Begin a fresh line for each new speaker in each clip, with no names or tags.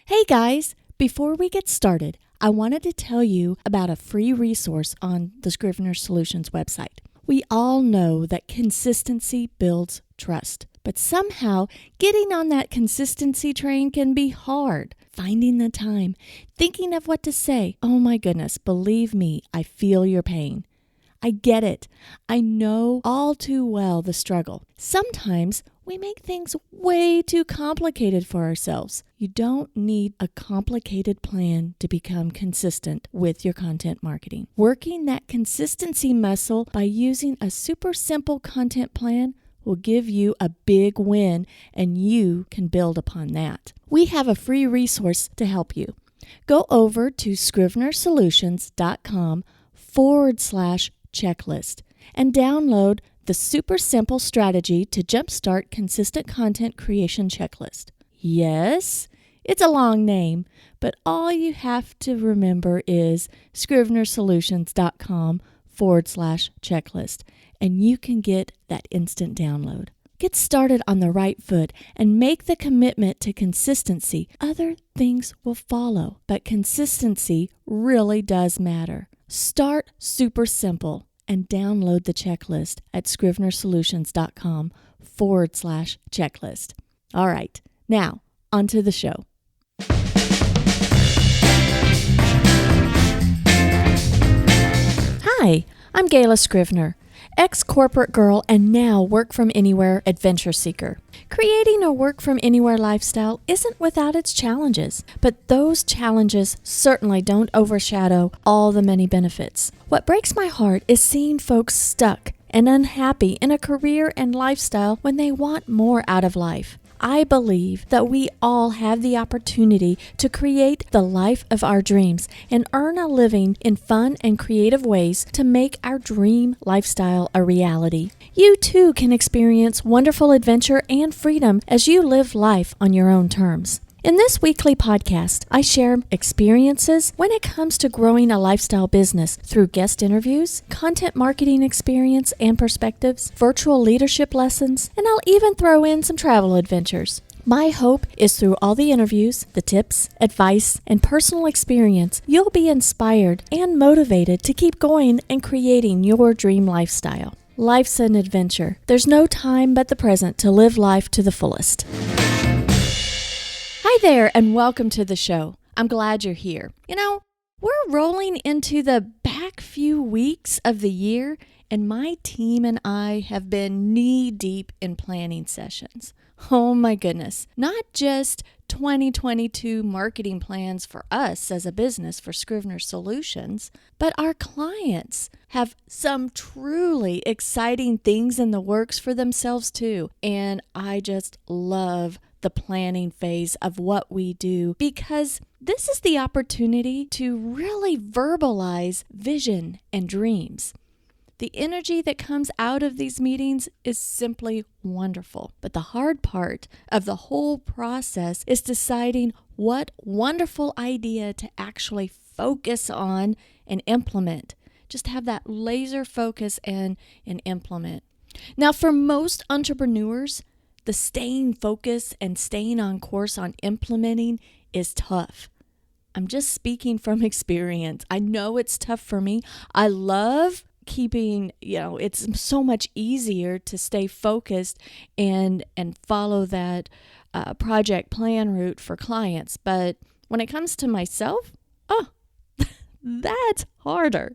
Hey guys, before we get started, I wanted to tell you about a free resource on the Scrivener Solutions website. We all know that consistency builds trust, but somehow getting on that consistency train can be hard. Finding the time, thinking of what to say. Oh my goodness, believe me, I feel your pain. I get it. I know all too well the struggle. Sometimes we make things way too complicated for ourselves. You don't need a complicated plan to become consistent with your content marketing. Working that consistency muscle by using a super simple content plan will give you a big win, and you can build upon that. We have a free resource to help you. Go over to scrivenersolutions.com/checklist and download the super simple strategy to jumpstart consistent content creation checklist. Yes, it's a long name, but all you have to remember is scrivenersolutions.com/checklist, and you can get that instant download. Get started on the right foot and make the commitment to consistency. Other things will follow, but consistency really does matter. Start super simple and download the checklist at scrivenersolutions.com/checklist. All right, now onto the show. Hi, I'm Gayla Scrivener, ex-corporate girl and now work-from-anywhere adventure seeker. Creating a work-from-anywhere lifestyle isn't without its challenges, but those challenges certainly don't overshadow all the many benefits. What breaks my heart is seeing folks stuck and unhappy in a career and lifestyle when they want more out of life. I believe that we all have the opportunity to create the life of our dreams and earn a living in fun and creative ways to make our dream lifestyle a reality. You too can experience wonderful adventure and freedom as you live life on your own terms. In this weekly podcast, I share experiences when it comes to growing a lifestyle business through guest interviews, content marketing experience and perspectives, virtual leadership lessons, and I'll even throw in some travel adventures. My hope is through all the interviews, the tips, advice, and personal experience, you'll be inspired and motivated to keep going and creating your dream lifestyle. Life's an adventure. There's no time but the present to live life to the fullest. Hi there, and welcome to the show. I'm glad you're here. You know, we're rolling into the back few weeks of the year, and my team and I have been knee-deep in planning sessions. Oh my goodness. Not just 2022 marketing plans for us as a business for Scrivener Solutions, but our clients have some truly exciting things in the works for themselves too. And I just love the planning phase of what we do because this is the opportunity to really verbalize vision and dreams. The energy that comes out of these meetings is simply wonderful. But the hard part of the whole process is deciding what wonderful idea to actually focus on and implement. Just have that laser focus and implement. Now, for most entrepreneurs, the staying focused and staying on course on implementing is tough. I'm just speaking from experience. I know it's tough for me. I love keeping, it's so much easier to stay focused and follow that project plan route for clients. But when it comes to myself, that's harder.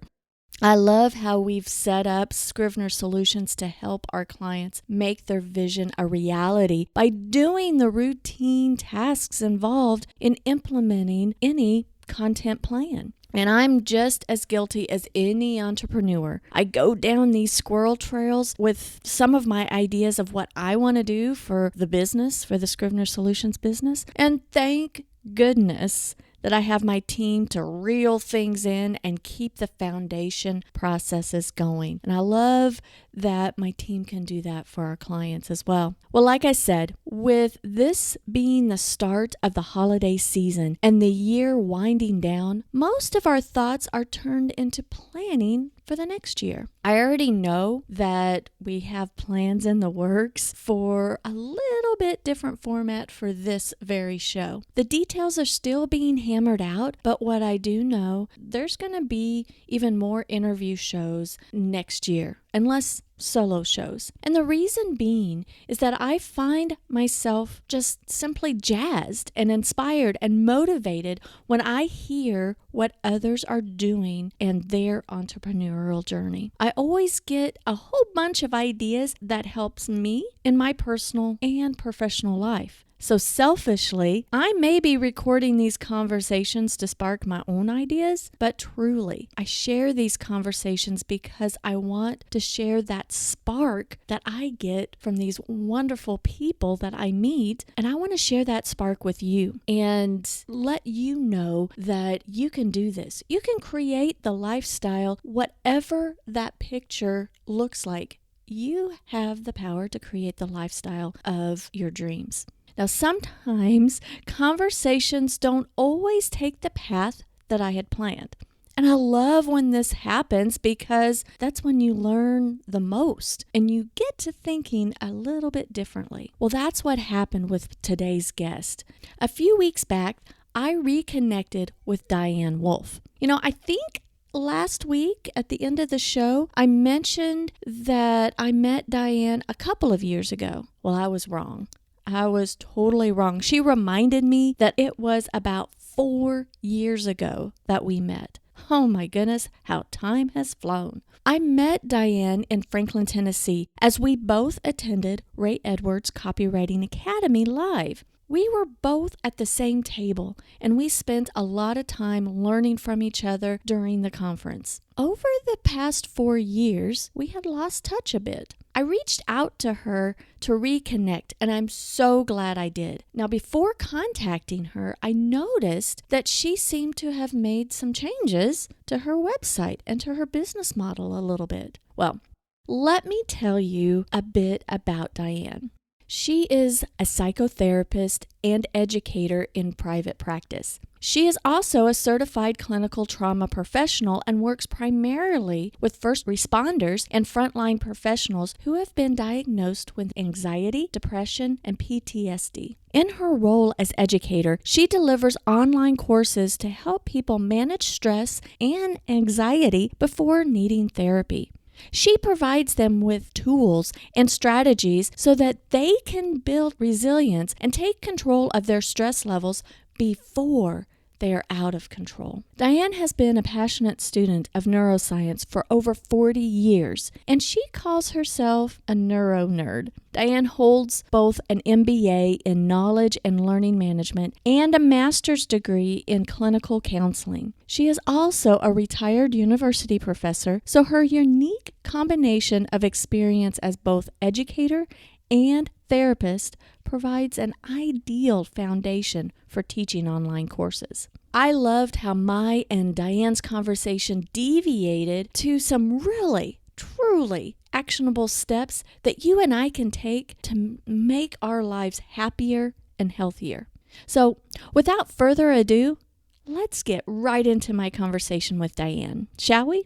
I love how we've set up Scrivener Solutions to help our clients make their vision a reality by doing the routine tasks involved in implementing any content plan. And I'm just as guilty as any entrepreneur. I go down these squirrel trails with some of my ideas of what I want to do for the business, for the Scrivener Solutions business. And thank goodness that I have my team to reel things in and keep the foundation processes going. And I love that my team can do that for our clients as well. Well, like I said, with this being the start of the holiday season and the year winding down, most of our thoughts are turned into planning for the next year. I already know that we have plans in the works for a little bit different format for this very show. The details are still being hammered out, but what I do know, there's going to be even more interview shows next year, unless solo shows. And the reason being is that I find myself just simply jazzed and inspired and motivated when I hear what others are doing and their entrepreneurial journey. I always get a whole bunch of ideas that helps me in my personal and professional life. So selfishly, I may be recording these conversations to spark my own ideas, but truly, I share these conversations because I want to share that spark that I get from these wonderful people that I meet, and I want to share that spark with you and let you know that you can do this. You can create the lifestyle, whatever that picture looks like. You have the power to create the lifestyle of your dreams. Now, sometimes conversations don't always take the path that I had planned. And I love when this happens because that's when you learn the most and you get to thinking a little bit differently. Well, that's what happened with today's guest. A few weeks back, I reconnected with Diane Wolf. I think last week at the end of the show, I mentioned that I met Diane a couple of years ago. Well, I was wrong. I was totally wrong. She reminded me that it was about 4 years ago that we met. Oh my goodness, how time has flown. I met Diane in Franklin, Tennessee, as we both attended Ray Edwards Copywriting Academy live. We were both at the same table, and we spent a lot of time learning from each other during the conference. Over the past 4 years, we had lost touch a bit. I reached out to her to reconnect, and I'm so glad I did. Now, before contacting her, I noticed that she seemed to have made some changes to her website and to her business model a little bit. Well, let me tell you a bit about Diane. She is a psychotherapist and educator in private practice. She is also a certified clinical trauma professional and works primarily with first responders and frontline professionals who have been diagnosed with anxiety, depression, and PTSD. In her role as educator, she delivers online courses to help people manage stress and anxiety before needing therapy. She provides them with tools and strategies so that they can build resilience and take control of their stress levels before they are out of control. Diane has been a passionate student of neuroscience for over 40 years, and she calls herself a neuro nerd. Diane holds both an MBA in knowledge and learning management and a master's degree in clinical counseling. She is also a retired university professor, so her unique combination of experience as both educator and therapist provides an ideal foundation for teaching online courses. I loved how my and Diane's conversation deviated to some really, truly actionable steps that you and I can take to make our lives happier and healthier. So, without further ado, let's get right into my conversation with Diane, shall we?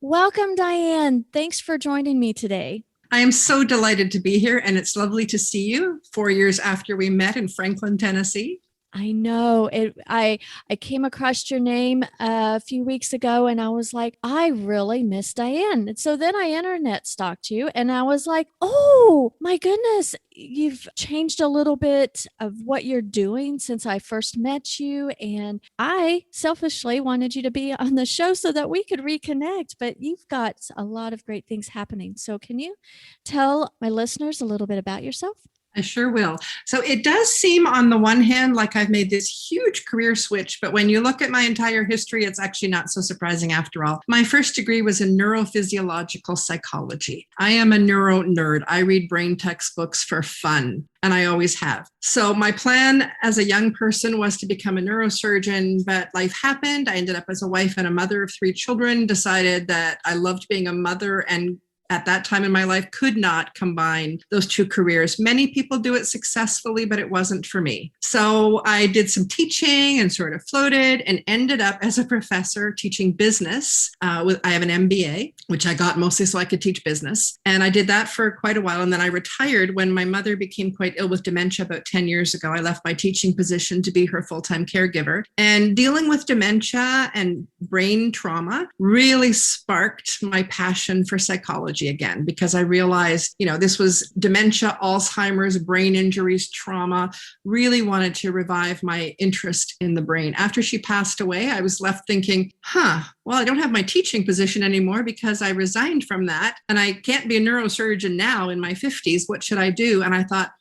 Welcome, Diane. Thanks for joining me today.
I am so delighted to be here, and it's lovely to see you 4 years after we met in Franklin, Tennessee.
I know it. I came across your name a few weeks ago and I was like, I really miss Diane. And so then I internet stalked you and I was like, oh my goodness, you've changed a little bit of what you're doing since I first met you. And I selfishly wanted you to be on the show so that we could reconnect, but you've got a lot of great things happening. So can you tell my listeners a little bit about yourself?
I sure will. So it does seem on the one hand like I've made this huge career switch, but when you look at my entire history, it's actually not so surprising after all. My first degree was in neurophysiological psychology. I am a neuro nerd. I read brain textbooks for fun, and I always have. So my plan as a young person was to become a neurosurgeon, but life happened. I ended up as a wife and a mother of 3 children, decided that I loved being a mother and at that time in my life could not combine those two careers. Many people do it successfully, but it wasn't for me. So I did some teaching and sort of floated and ended up as a professor teaching business. I have an MBA, which I got mostly so I could teach business. And I did that for quite a while. And then I retired when my mother became quite ill with dementia about 10 years ago. I left my teaching position to be her full-time caregiver. And dealing with dementia and brain trauma really sparked my passion for psychology again, because I realized, this was dementia, Alzheimer's, brain injuries, trauma, really wanted to revive my interest in the brain. After she passed away, I was left thinking, well, I don't have my teaching position anymore because I resigned from that. And I can't be a neurosurgeon now in my 50s. What should I do? And I thought,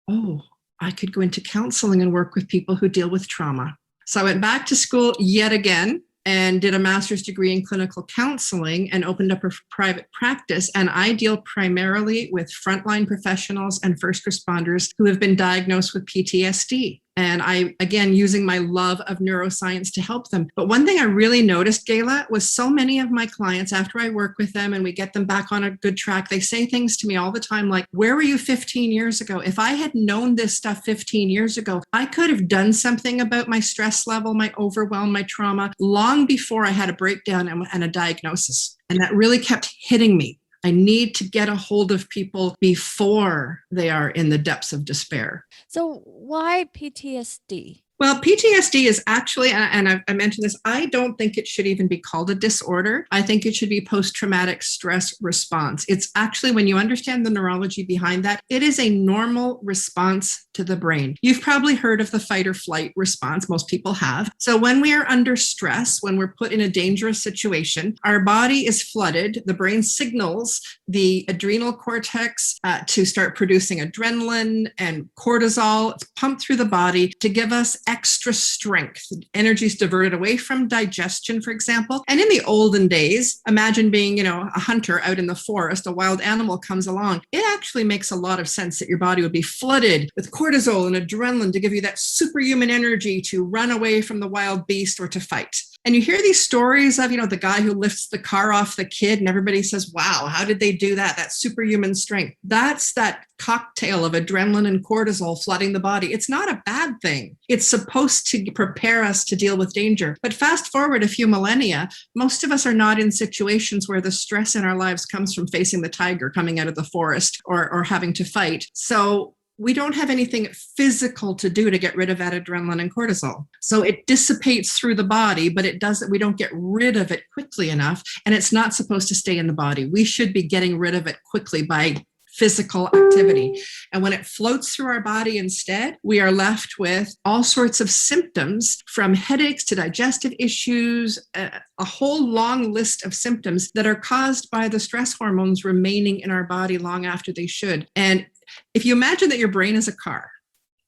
I could go into counseling and work with people who deal with trauma. So I went back to school yet again and did a master's degree in clinical counseling and opened up a private practice. And I deal primarily with frontline professionals and first responders who have been diagnosed with PTSD. And I, again, using my love of neuroscience to help them. But one thing I really noticed, Gayla, was so many of my clients, after I work with them and we get them back on a good track, they say things to me all the time like, where were you 15 years ago? If I had known this stuff 15 years ago, I could have done something about my stress level, my overwhelm, my trauma, long before I had a breakdown and a diagnosis. And that really kept hitting me. I need to get a hold of people before they are in the depths of despair.
So why PTSD?
Well, PTSD is actually, and I mentioned this, I don't think it should even be called a disorder. I think it should be post-traumatic stress response. It's actually, when you understand the neurology behind that, it is a normal response to the brain. You've probably heard of the fight or flight response. Most people have. So when we are under stress, when we're put in a dangerous situation, our body is flooded. The brain signals the adrenal cortex to start producing adrenaline and cortisol. It's pumped through the body to give us extra strength. Energy is diverted away from digestion, for example. And in the olden days, imagine being, a hunter out in the forest, a wild animal comes along. It actually makes a lot of sense that your body would be flooded with cortisol and adrenaline to give you that superhuman energy to run away from the wild beast or to fight. And you hear these stories of, the guy who lifts the car off the kid and everybody says, wow, how did they do that? That superhuman strength. That's that cocktail of adrenaline and cortisol flooding the body. It's not a bad thing. It's supposed to prepare us to deal with danger. But fast forward a few millennia, most of us are not in situations where the stress in our lives comes from facing the tiger coming out of the forest or having to fight. So we don't have anything physical to do to get rid of that adrenaline and cortisol. So it dissipates through the body, but we don't get rid of it quickly enough. And it's not supposed to stay in the body. We should be getting rid of it quickly by physical activity. And when it floats through our body instead, we are left with all sorts of symptoms, from headaches to digestive issues, a whole long list of symptoms that are caused by the stress hormones remaining in our body long after they should. And if you imagine that your brain is a car,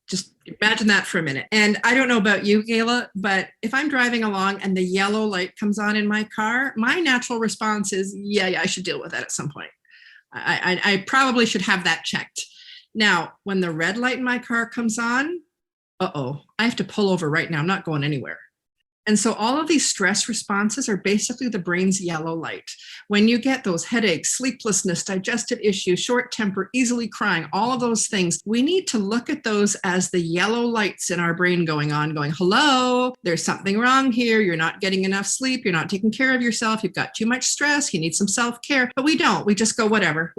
just imagine that for a minute. And I don't know about you, Gayla, but if I'm driving along and the yellow light comes on in my car, my natural response is, yeah, I should deal with that at some point. I probably should have that checked. Now, when the red light in my car comes on, I have to pull over right now. I'm not going anywhere. And so all of these stress responses are basically the brain's yellow light. When you get those headaches, sleeplessness, digestive issues, short temper, easily crying, all of those things, we need to look at those as the yellow lights in our brain going, hello, there's something wrong here. You're not getting enough sleep. You're not taking care of yourself. You've got too much stress. You need some self-care. But we don't. We just go whatever.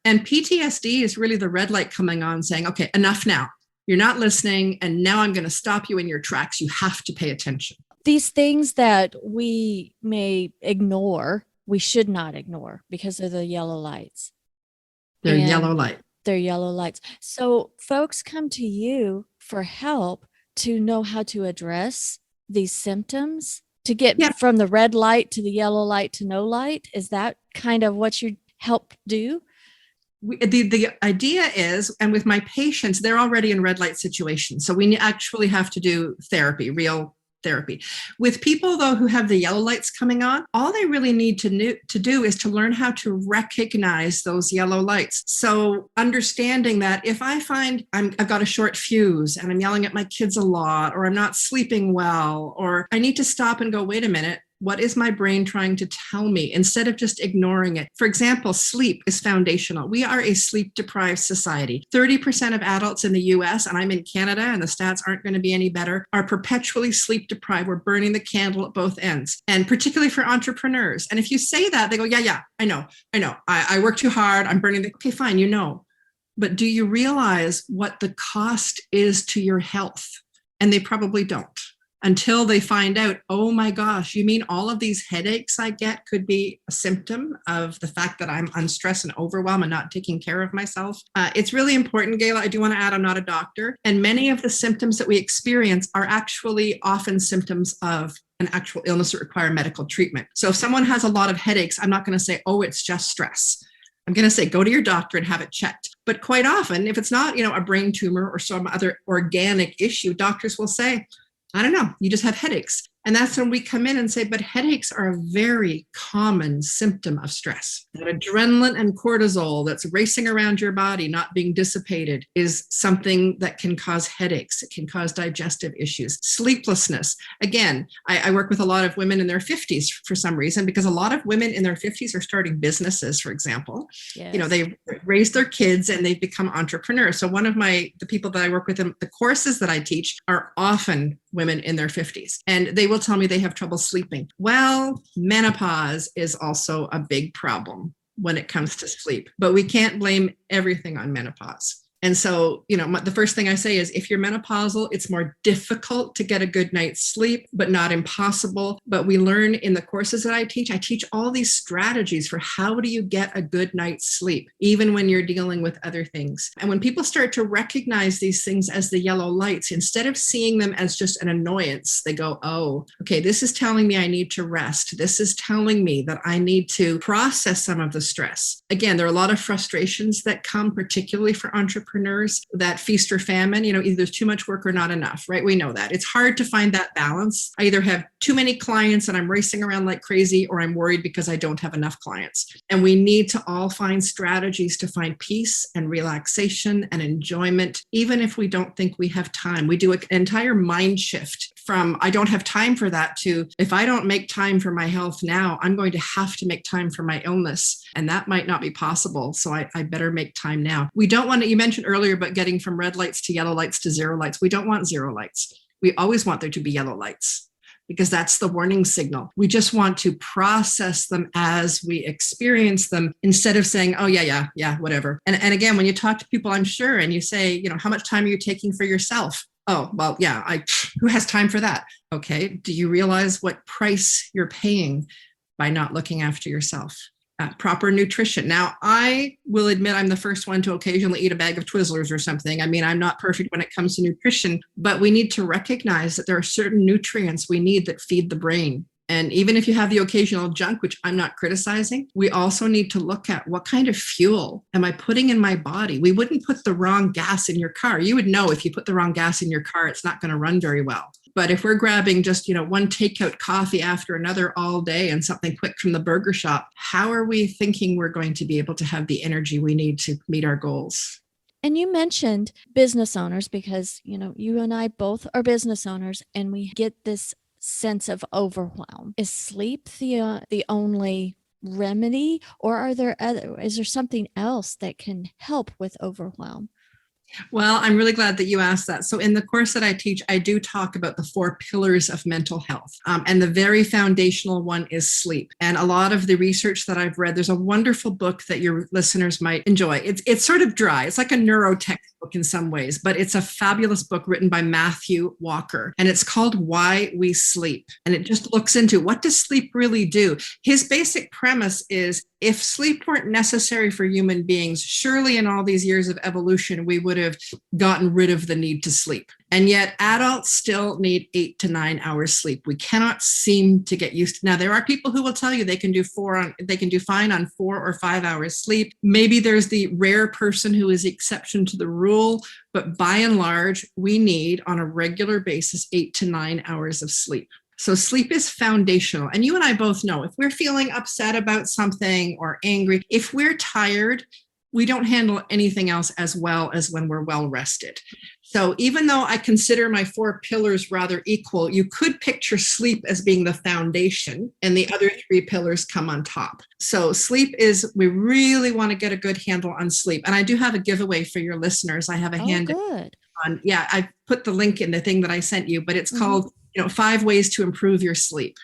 And PTSD is really the red light coming on saying, okay, enough now. You're not listening, and now I'm going to stop you in your tracks. You have to pay attention.
These things that we may ignore, we should not ignore because of the yellow lights.
They're yellow light.
They're yellow lights. So folks come to you for help to know how to address these symptoms, to get from the red light to the yellow light to no light. Is that kind of what you help do?
The idea is, and with my patients, they're already in red light situations. So we actually have to do therapy, real therapy. With people, though, who have the yellow lights coming on, all they really need to do is to learn how to recognize those yellow lights. So understanding that if I find I've got a short fuse and I'm yelling at my kids a lot, or I'm not sleeping well, or I need to stop and go, wait a minute, What is my brain trying to tell me instead of just ignoring it? For example, sleep is foundational. We are a sleep deprived society. 30% of adults in the US, and I'm in Canada and the stats aren't going to be any better, are perpetually sleep deprived. We're burning the candle at both ends, and particularly for entrepreneurs. And if you say that, they go, yeah, I know. I work too hard. I'm burning okay, fine, you know. But do you realize what the cost is to your health? And they probably don't until they find out, oh my gosh, you mean all of these headaches I get could be a symptom of the fact that I'm unstressed and overwhelmed and not taking care of myself? It's really important, Gayla. I do want to add, I'm not a doctor. And many of the symptoms that we experience are actually often symptoms of an actual illness that require medical treatment. So if someone has a lot of headaches, I'm not going to say, oh, it's just stress. I'm going to say, go to your doctor and have it checked. But quite often, if it's not, a brain tumor or some other organic issue, doctors will say, I don't know, you just have headaches. And that's when we come in and say, but headaches are a very common symptom of stress. That adrenaline and cortisol that's racing around your body, not being dissipated, is something that can cause headaches. It can cause digestive issues. Sleeplessness. Again, I work with a lot of women in their 50s for some reason, because a lot of women in their 50s are starting businesses, for example.
Yes.
They raise their kids and they've become entrepreneurs. So one of the people that I work with in the courses that I teach are often women in their 50s. And they will tell me they have trouble sleeping. Well, menopause is also a big problem when it comes to sleep, but we can't blame everything on menopause. And so, the first thing I say is, if you're menopausal, it's more difficult to get a good night's sleep, but not impossible. But we learn in the courses that I teach all these strategies for how do you get a good night's sleep, even when you're dealing with other things. And when people start to recognize these things as the yellow lights, instead of seeing them as just an annoyance, they go, oh, okay, this is telling me I need to rest. This is telling me that I need to process some of the stress. Again, there are a lot of frustrations that come, particularly for entrepreneurs, that feast or famine, either there's too much work or not enough, right? We know that. It's hard to find that balance. I either have too many clients and I'm racing around like crazy, or I'm worried because I don't have enough clients. And we need to all find strategies to find peace and relaxation and enjoyment, even if we don't think we have time. We do an entire mind shift from I don't have time for that to, if I don't make time for my health now, I'm going to have to make time for my illness. And that might not be possible. So I better make time now. We don't want to, you mentioned earlier about getting from red lights to yellow lights to zero lights. We don't want zero lights. We always want there to be yellow lights, because that's the warning signal. We just want to process them as we experience them, instead of saying, oh, yeah, whatever. And again, when you talk to people, I'm sure, and you say, how much time are you taking for yourself? Oh, well, yeah, who has time for that? Okay. Do you realize what price you're paying by not looking after yourself? Proper nutrition. Now, I will admit I'm the first one to occasionally eat a bag of Twizzlers or something. I mean, I'm not perfect when it comes to nutrition, but we need to recognize that there are certain nutrients we need that feed the brain. And even if you have the occasional junk, which I'm not criticizing, we also need to look at what kind of fuel am I putting in my body? We wouldn't put the wrong gas in your car. You would know if you put the wrong gas in your car, it's not going to run very well. But if we're grabbing just, one takeout coffee after another all day and something quick from the burger shop, how are we thinking we're going to be able to have the energy we need to meet our goals?
And you mentioned business owners, because, you and I both are business owners, and we get this sense of overwhelm. Is sleep the only remedy, or is there something else that can help with overwhelm?
Well, I'm really glad that you asked that. So in the course that I teach, I do talk about the 4 pillars of mental health. And the very foundational one is sleep. And a lot of the research that I've read, there's a wonderful book that your listeners might enjoy. It's sort of dry. It's like a neuro textbook in some ways, but it's a fabulous book written by Matthew Walker. And it's called Why We Sleep. And it just looks into, what does sleep really do? His basic premise is, if sleep weren't necessary for human beings, surely in all these years of evolution, we would have gotten rid of the need to sleep. And yet adults still need 8 to 9 hours sleep. We cannot seem to get used to. Now, there are people who will tell you they can do fine on 4 or 5 hours sleep. Maybe there's the rare person who is the exception to the rule, but by and large, we need on a regular basis 8 to 9 hours of sleep. So sleep is foundational. And you and I both know, if we're feeling upset about something or angry, if we're tired, we don't handle anything else as well as when we're well rested. So even though I consider my 4 pillars rather equal, you could picture sleep as being the foundation and the other 3 pillars come on top. So sleep is, we really want to get a good handle on sleep. And I do have a giveaway for your listeners. I have a handout
good.
on, I put the link in the thing that I sent you, but it's called, 5 ways to improve your sleep.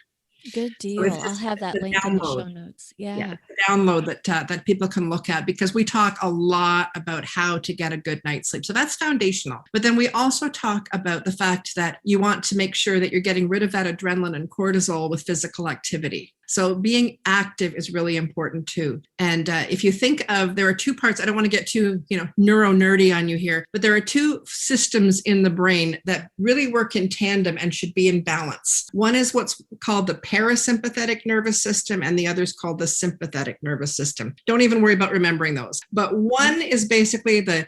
Good deal. I'll have that link in the show notes. Yeah,
download that people can look at, because we talk a lot about how to get a good night's sleep. So that's foundational. But then we also talk about the fact that you want to make sure that you're getting rid of that adrenaline and cortisol with physical activity. So being active is really important too. And if you think of, there are 2 parts, I don't want to get too, neuro nerdy on you here, but there are 2 systems in the brain that really work in tandem and should be in balance. One is what's called the parasympathetic nervous system, and the other is called the sympathetic nervous system. Don't even worry about remembering those. But one is basically the,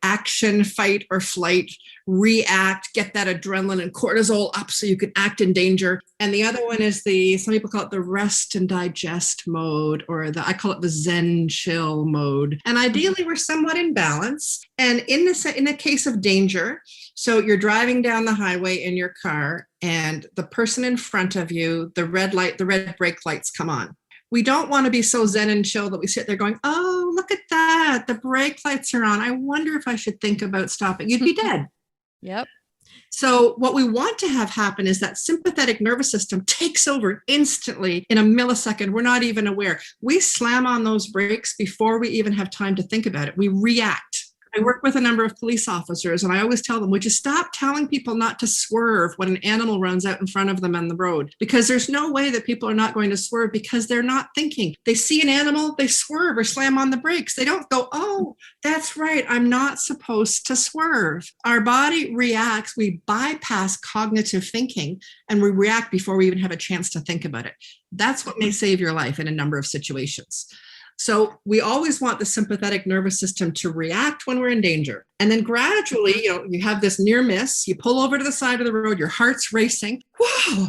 action, fight or flight, react, get that adrenaline and cortisol up so you can act in danger. And the other one is some people call it the rest and digest mode, or I call it the Zen chill mode. And ideally we're somewhat in balance. And in the case of danger, so you're driving down the highway in your car and the person in front of you, the red brake lights come on. We don't want to be so zen and chill that we sit there going, oh, look at that, the brake lights are on. I wonder if I should think about stopping. You'd be dead.
Yep.
So what we want to have happen is that sympathetic nervous system takes over instantly in a millisecond. We're not even aware. We slam on those brakes before we even have time to think about it. We react. I work with a number of police officers, and I always tell them, would you stop telling people not to swerve when an animal runs out in front of them on the road? Because there's no way that people are not going to swerve, because they're not thinking. They see an animal, they swerve or slam on the brakes. They don't go, oh, that's right, I'm not supposed to swerve. Our body reacts. We bypass cognitive thinking and we react before we even have a chance to think about it. That's what may save your life in a number of situations. So we always want the sympathetic nervous system to react when we're in danger. And then gradually, you have this near miss, you pull over to the side of the road, your heart's racing. Whoa,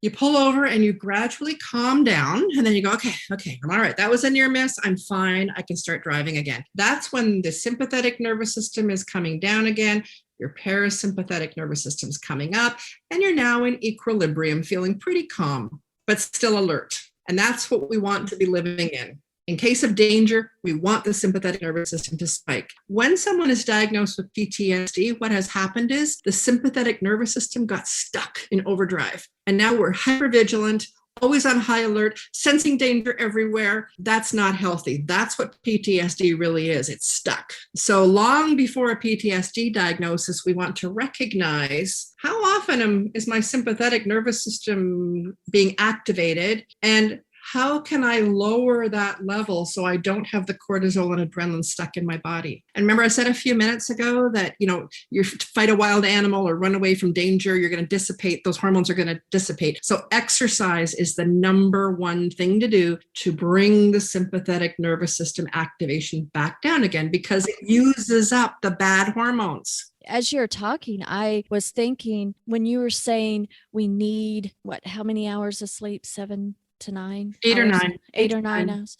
you pull over and you gradually calm down. And then you go, okay, I'm all right. That was a near miss. I'm fine. I can start driving again. That's when the sympathetic nervous system is coming down again. Your parasympathetic nervous system is coming up, and you're now in equilibrium, feeling pretty calm, but still alert. And that's what we want to be living in. In case of danger, we want the sympathetic nervous system to spike. When someone is diagnosed with PTSD, what has happened is the sympathetic nervous system got stuck in overdrive. And now we're hypervigilant, always on high alert, sensing danger everywhere. That's not healthy. That's what PTSD really is. It's stuck. So long before a PTSD diagnosis, we want to recognize how often is my sympathetic nervous system being activated, and how can I lower that level so I don't have the cortisol and adrenaline stuck in my body? And remember, I said a few minutes ago that, you fight a wild animal or run away from danger, you're going to dissipate, those hormones are going to dissipate. So exercise is the number one thing to do to bring the sympathetic nervous system activation back down again, because it uses up the bad hormones.
As you're talking, I was thinking, when you were saying we need, how many hours of sleep? 7 to 9?
8 or 9.
8 or 9 hours.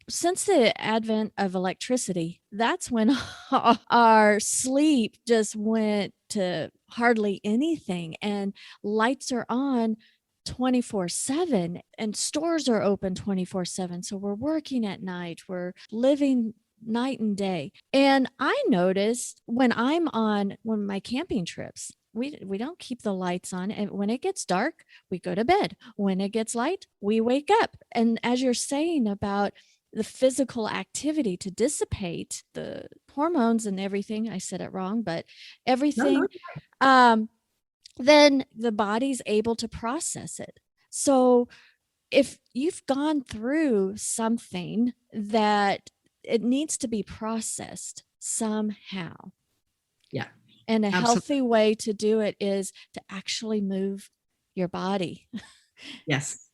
Since the advent of electricity, that's when our sleep just went to hardly anything, and lights are on 24/7 and stores are open 24/7. So we're working at night, we're living night and day. And I noticed when my camping trips, we don't keep the lights on. And when it gets dark, we go to bed. When it gets light, we wake up. And as you're saying about the physical activity to dissipate the hormones and everything, I said it wrong, but everything, then the body's able to process it. So if you've gone through something that it needs to be processed somehow.
Yeah.
And a
Absolutely.
healthy way to do it is to actually move your body.
Yes.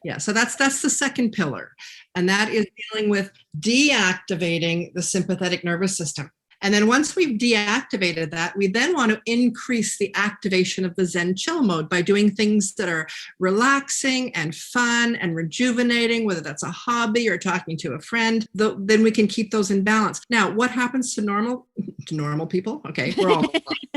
Yeah. So that's the second pillar. And that is dealing with deactivating the sympathetic nervous system. And then once we've deactivated that, we then want to increase the activation of the Zen chill mode by doing things that are relaxing and fun and rejuvenating, whether that's a hobby or talking to a friend. Then we can keep those in balance. Now, what happens to normal people? Okay, we're all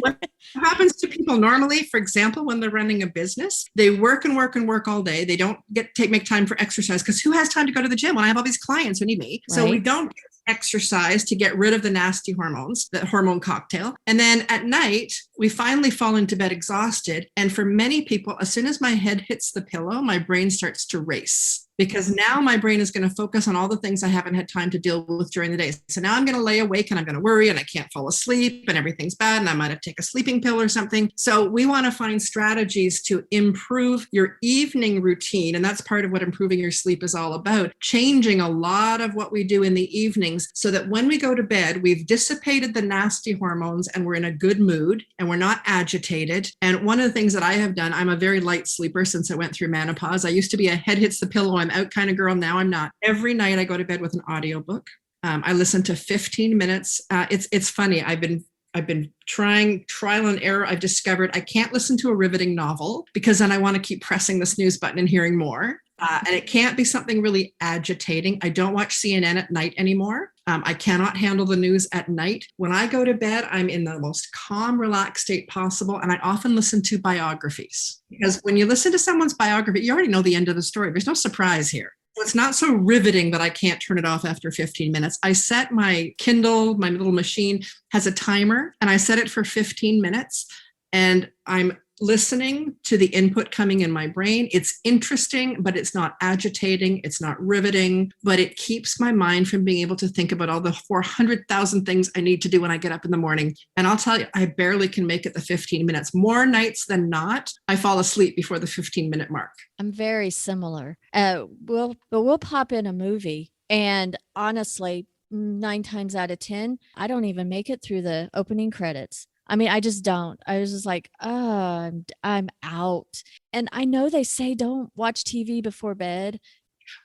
what happens to people normally, for example, when they're running a business, they work and work and work all day. They don't make time for exercise, because who has time to go to the gym when I have all these clients who need me? Right. So we don't exercise to get rid of the nasty hormones, the hormone cocktail. And then at night, we finally fall into bed exhausted. And for many people, as soon as my head hits the pillow, my brain starts to race, because now my brain is going to focus on all the things I haven't had time to deal with during the day. So now I'm going to lay awake and I'm going to worry and I can't fall asleep and everything's bad and I might have to take a sleeping pill or something. So we want to find strategies to improve your evening routine. And that's part of what improving your sleep is all about, changing a lot of what we do in the evenings so that when we go to bed, we've dissipated the nasty hormones and we're in a good mood and we're not agitated. And one of the things that I have done, I'm a very light sleeper since I went through menopause. I used to be a head hits the pillow, I'm out kind of girl. Now I'm not. Every night I go to bed with an audiobook. I listen to 15 minutes. It's funny. I've been trying trial and error. I've discovered I can't listen to a riveting novel because then I want to keep pressing the snooze button and hearing more. And it can't be something really agitating. I don't watch CNN at night anymore. I cannot handle the news at night. When I go to bed, I'm in the most calm, relaxed state possible. And I often listen to biographies, because when you listen to someone's biography, you already know the end of the story. There's no surprise here. So it's not so riveting that I can't turn it off after 15 minutes. I set my Kindle, my little machine has a timer, and I set it for 15 minutes. And I'm listening to the input coming in my brain. It's interesting, but it's not agitating. It's not riveting, but it keeps my mind from being able to think about all the 400,000 things I need to do when I get up in the morning. And I'll tell you, I barely can make it the 15 minutes. More nights than not, I fall asleep before the 15-minute mark.
I'm very similar. We'll pop in a movie, and honestly, 9 times out of 10, I don't even make it through the opening credits. I mean, I just don't. I was just like, oh, I'm out. And I know they say don't watch TV before bed.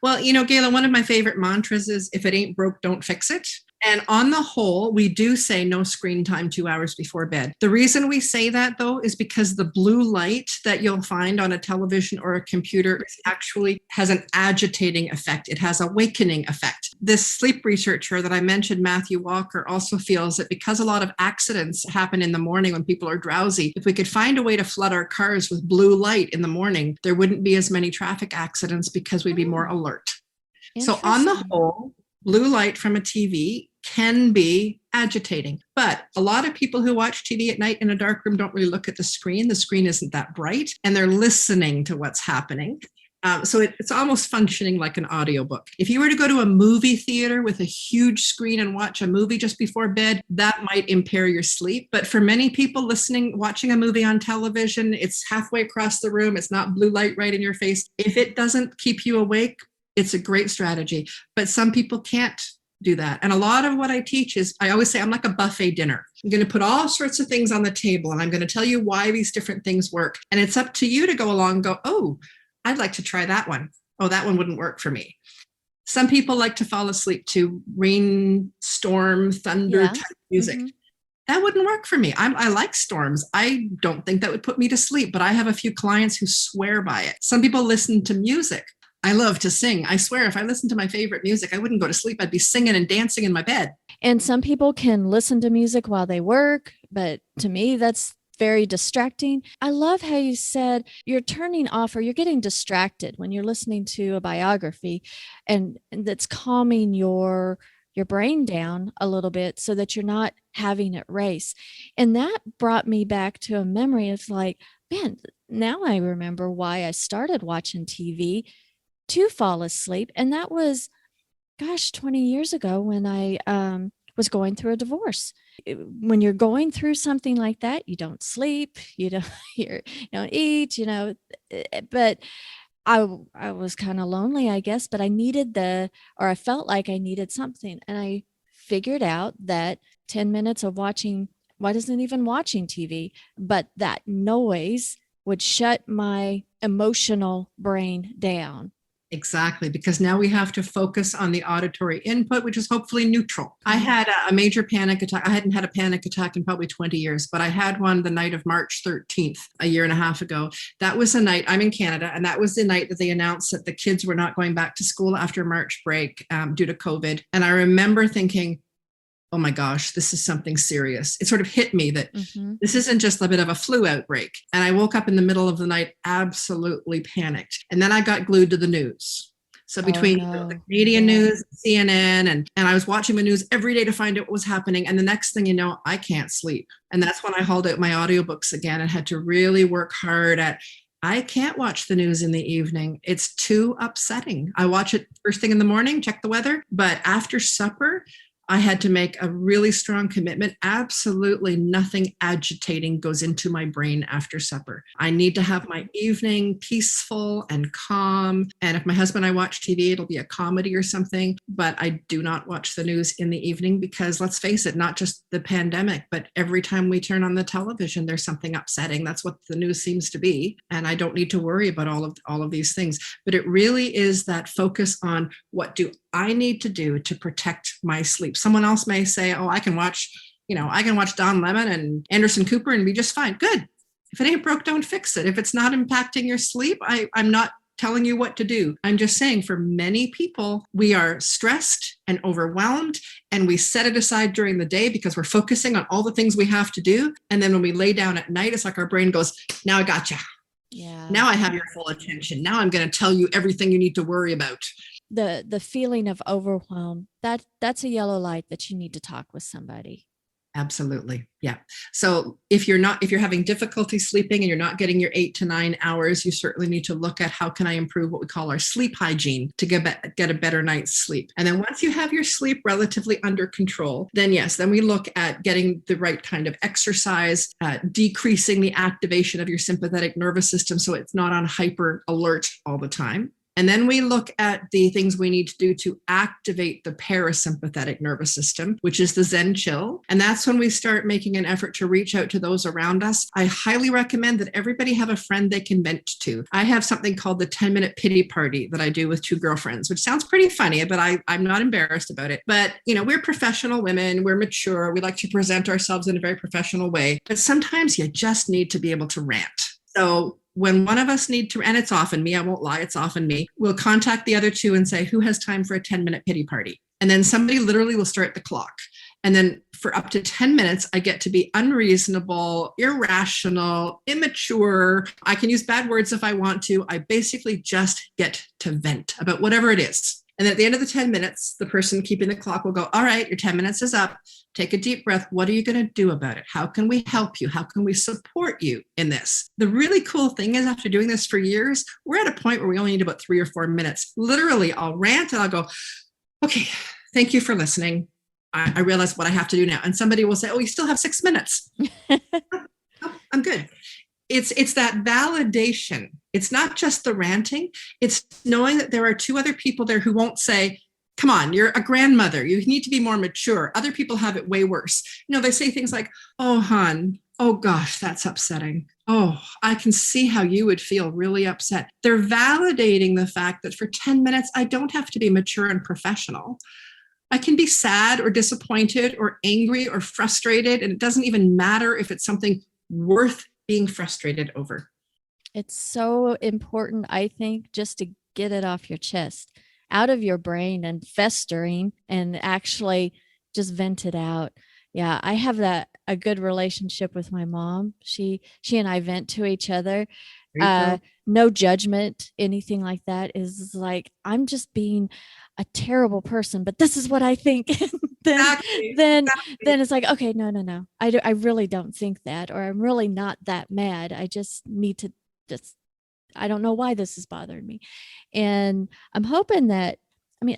Well, Gayla, one of my favorite mantras is, if it ain't broke, don't fix it. And on the whole, we do say no screen time 2 hours before bed. The reason we say that, though, is because the blue light that you'll find on a television or a computer actually has an agitating effect. It has a awakening effect. This sleep researcher that I mentioned, Matthew Walker, also feels that because a lot of accidents happen in the morning when people are drowsy, if we could find a way to flood our cars with blue light in the morning, there wouldn't be as many traffic accidents because we'd be more alert. So on the whole, blue light from a TV can be agitating, but a lot of people who watch TV at night in a dark room don't really look at the screen. The screen isn't that bright, and they're listening to what's happening. So it's almost functioning like an audiobook. If you were to go to a movie theater with a huge screen and watch a movie just before bed, that might impair your sleep. But for many people watching a movie on television, it's halfway across the room. It's not blue light right in your face. If it doesn't keep you awake, it's a great strategy. But some people can't do that. And a lot of what I teach is, I always say, I'm like a buffet dinner. I'm going to put all sorts of things on the table, and I'm going to tell you why these different things work. And it's up to you to go along and go, oh, I'd like to try that one. Oh, that one wouldn't work for me. Some people like to fall asleep to rainstorm, thunder type music. Mm-hmm. That wouldn't work for me. I like storms. I don't think that would put me to sleep, but I have a few clients who swear by it. Some people listen to music. I love to sing. I swear, if I listened to my favorite music, I wouldn't go to sleep. I'd be singing and dancing in my bed.
And some people can listen to music while they work, but to me, that's very distracting. I love how you said you're turning off, or you're getting distracted when you're listening to a biography, and that's calming your brain down a little bit so that you're not having it race. And that brought me back to a memory of like, man, now I remember why I started watching TV to fall asleep. And that was, 20 years ago when I was going through a divorce. When you're going through something like that, you don't sleep, you don't eat, but I was kind of lonely, I guess, but I needed I felt like I needed something. And I figured out that 10 minutes of watching, wasn't even watching TV, but that noise would shut my emotional brain down.
Exactly, because now we have to focus on the auditory input, which is hopefully neutral. I had a major panic attack. I hadn't had a panic attack in probably 20 years, but I had one the night of March 13th, a year and a half ago. That was the night, I'm in Canada, and that was the night that they announced that the kids were not going back to school after March break due to COVID. And I remember thinking, oh my gosh, this is something serious. It sort of hit me that this isn't just a bit of a flu outbreak. And I woke up in the middle of the night, absolutely panicked. And then I got glued to the news. So between the Canadian news, CNN, and I was watching the news every day to find out what was happening. And the next thing you know, I can't sleep. And that's when I hauled out my audiobooks again and had to really work hard at, I can't watch the news in the evening. It's too upsetting. I watch it first thing in the morning, check the weather. But after supper, I had to make a really strong commitment. Absolutely nothing agitating goes into my brain after supper. I need to have my evening peaceful and calm. And if my husband and I watch TV, it'll be a comedy or something. But I do not watch the news in the evening because, let's face it, not just the pandemic, but every time we turn on the television, there's something upsetting. That's what the news seems to be. And I don't need to worry about all of these things. But it really is that focus on, what do I need to do to protect my sleep? Someone else may say, oh, I can watch Don Lemon and Anderson Cooper and be just fine. Good. If it ain't broke, don't fix it. If it's not impacting your sleep, I'm not telling you what to do. I'm just saying, for many people, we are stressed and overwhelmed, and we set it aside during the day because we're focusing on all the things we have to do. And then when we lay down at night, it's like our brain goes, now I got you.
Yeah.
Now I have your full attention. Now I'm going to tell you everything you need to worry about.
The feeling of overwhelm, that's a yellow light that you need to talk with somebody.
Absolutely. Yeah. So if you're having difficulty sleeping and you're not getting your 8 to 9 hours, you certainly need to look at, how can I improve what we call our sleep hygiene to get a better night's sleep. And then once you have your sleep relatively under control, then we look at getting the right kind of exercise, decreasing the activation of your sympathetic nervous system so it's not on hyper alert all the time. And then we look at the things we need to do to activate the parasympathetic nervous system, which is the Zen chill. And that's when we start making an effort to reach out to those around us. I highly recommend that everybody have a friend they can vent to. I have something called the 10-minute pity party that I do with 2 girlfriends, which sounds pretty funny, but I'm not embarrassed about it. But, we're professional women, we're mature, we like to present ourselves in a very professional way. But sometimes you just need to be able to rant. So when one of us need to, and it's often me, I won't lie, it's often me, we'll contact the other 2 and say, who has time for a 10-minute pity party? And then somebody literally will start the clock. And then for up to 10 minutes, I get to be unreasonable, irrational, immature. I can use bad words if I want to. I basically just get to vent about whatever it is. And at the end of the 10 minutes, the person keeping the clock will go, all right, your 10 minutes is up. Take a deep breath. What are you going to do about it? How can we help you? How can we support you in this? The really cool thing is, after doing this for years, we're at a point where we only need about 3 or 4 minutes. Literally, I'll rant and I'll go, okay, thank you for listening. I realize what I have to do now. And somebody will say, oh, you still have 6 minutes. Oh, I'm good. It's that validation. It's not just the ranting. It's knowing that there are 2 other people there who won't say, come on, you're a grandmother. You need to be more mature. Other people have it way worse. They say things like, oh, hon, oh gosh, that's upsetting. Oh, I can see how you would feel really upset. They're validating the fact that for 10 minutes, I don't have to be mature and professional. I can be sad or disappointed or angry or frustrated. And it doesn't even matter if it's something worth being frustrated over.
It's so important, I think, just to get it off your chest, out of your brain and festering, and actually just vent it out. Yeah, I have a good relationship with my mom. She and I vent to each other. No judgment, anything like that. Is like, I'm just being a terrible person, but this is what I think. then it's like, okay, no. I really don't think that, or I'm really not that mad. I just need to I don't know why this is bothering me. And I'm hoping that,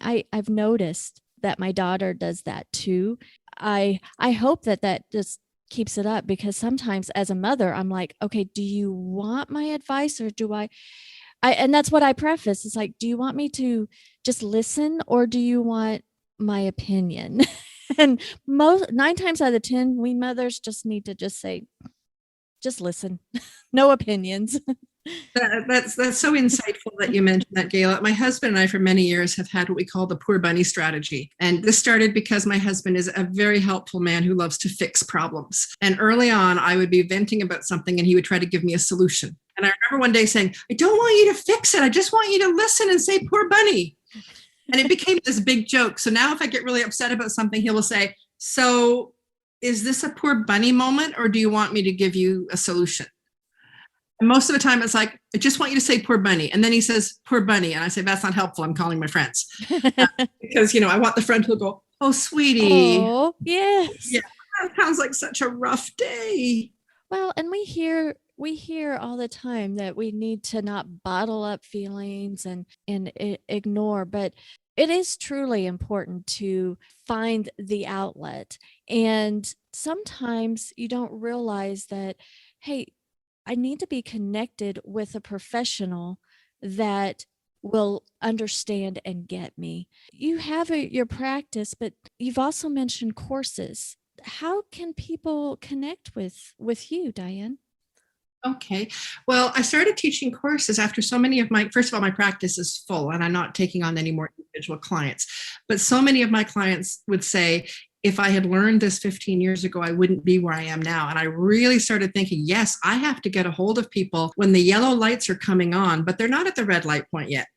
I've noticed that my daughter does that too. I hope that just keeps it up, because sometimes as a mother, I'm like, okay, do you want my advice, or do I and that's what I preface. It's like, do you want me to just listen, or do you want my opinion? And 9 times out of 10, we mothers just need to just say, just listen, no opinions.
That's so insightful that you mentioned that, Gayla. My husband and I, for many years, have had what we call the poor bunny strategy. And this started because my husband is a very helpful man who loves to fix problems. And early on, I would be venting about something and he would try to give me a solution. And I remember one day saying, I don't want you to fix it. I just want you to listen and say, poor bunny. And it became this big joke. So now if I get really upset about something, he will say, so is this a poor bunny moment, or do you want me to give you a solution? And most of the time it's like, I just want you to say poor bunny. And then he says, poor bunny. And I say, that's not helpful. I'm calling my friends. Because, I want the friend who'll go, oh, sweetie.
Oh, yes.
Yeah, that sounds like such a rough day.
Well, and we hear all the time that we need to not bottle up feelings and ignore, but it is truly important to find the outlet. And sometimes you don't realize that, hey, I need to be connected with a professional that will understand and get me. You have your practice, but you've also mentioned courses. How can people connect with you, Diane?
Okay. Well, I started teaching courses after so many of first of all, my practice is full and I'm not taking on any more individual clients. But so many of my clients would say, if I had learned this 15 years ago, I wouldn't be where I am now. And I really started thinking, yes, I have to get a hold of people when the yellow lights are coming on, but they're not at the red light point yet.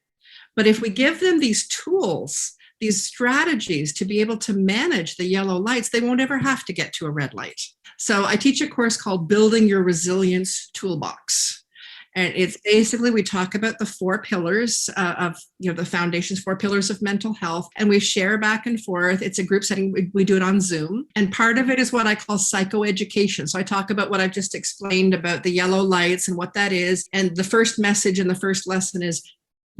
But if we give them these tools, these strategies to be able to manage the yellow lights, they won't ever have to get to a red light. So I teach a course called Building Your Resilience Toolbox. And it's basically, we talk about the 4 pillars of, the foundations, 4 pillars of mental health, and we share back and forth. It's a group setting. We do it on Zoom. And part of it is what I call psychoeducation. So I talk about what I've just explained about the yellow lights and what that is. And the first message in the first lesson is,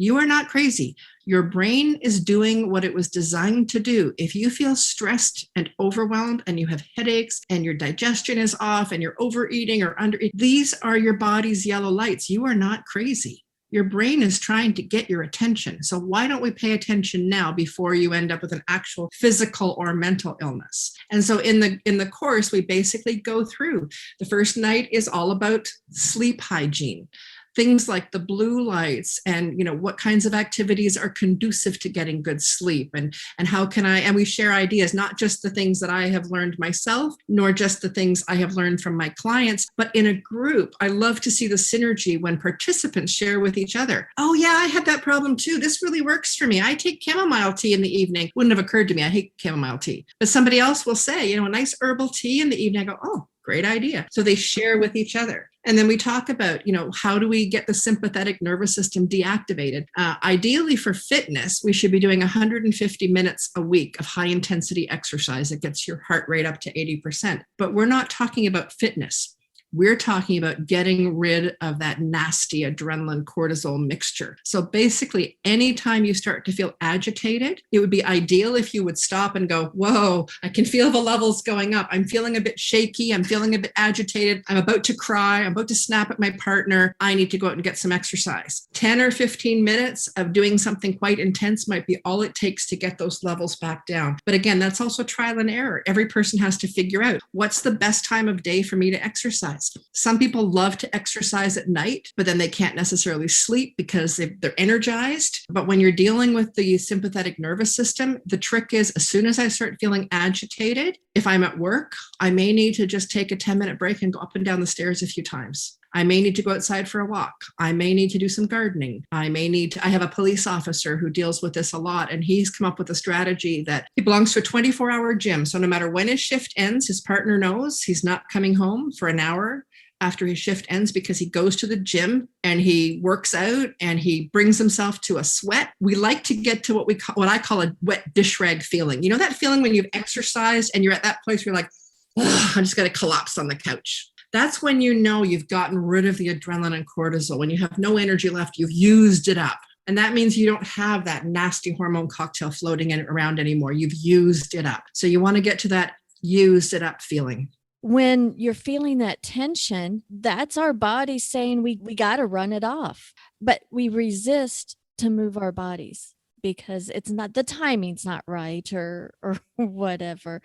you are not crazy. Your brain is doing what it was designed to do. If you feel stressed and overwhelmed and you have headaches and your digestion is off and you're overeating or these are your body's yellow lights. You are not crazy. Your brain is trying to get your attention. So why don't we pay attention now before you end up with an actual physical or mental illness? And so in the course, we basically go through. The first night is all about sleep hygiene. Things like the blue lights and, what kinds of activities are conducive to getting good sleep and how can and we share ideas, not just the things that I have learned myself, nor just the things I have learned from my clients, but in a group. I love to see the synergy when participants share with each other. Oh yeah, I had that problem too. This really works for me. I take chamomile tea in the evening. Wouldn't have occurred to me. I hate chamomile tea. But somebody else will say, a nice herbal tea in the evening. I go, oh, great idea. So they share with each other. And then we talk about, how do we get the sympathetic nervous system deactivated? Ideally for fitness, we should be doing 150 minutes a week of high intensity exercise that gets your heart rate up to 80%. But we're not talking about fitness. We're talking about getting rid of that nasty adrenaline cortisol mixture. So basically, anytime you start to feel agitated, it would be ideal if you would stop and go, whoa, I can feel the levels going up. I'm feeling a bit shaky. I'm feeling a bit agitated. I'm about to cry. I'm about to snap at my partner. I need to go out and get some exercise. 10 or 15 minutes of doing something quite intense might be all it takes to get those levels back down. But again, that's also trial and error. Every person has to figure out what's the best time of day for me to exercise. Some people love to exercise at night, but then they can't necessarily sleep because they're energized. But when you're dealing with the sympathetic nervous system, the trick is as soon as I start feeling agitated, if I'm at work, I may need to just take a 10-minute break and go up and down the stairs a few times. I may need to go outside for a walk. I may need to do some gardening. I have a police officer who deals with this a lot, and he's come up with a strategy that he belongs to a 24-hour gym. So no matter when his shift ends, his partner knows he's not coming home for an hour after his shift ends because he goes to the gym and he works out and he brings himself to a sweat. We like to get to what I call a wet dish rag feeling. You know that feeling when you've exercised and you're at that place where you're like, oh, I'm just going to collapse on the couch. That's when you know you've gotten rid of the adrenaline and cortisol. When you have no energy left, you've used it up. And that means you don't have that nasty hormone cocktail floating around anymore. You've used it up. So you want to get to that used it up feeling.
When you're feeling that tension, that's our body saying we got to run it off. But we resist to move our bodies because it's not, the timing's not right or whatever.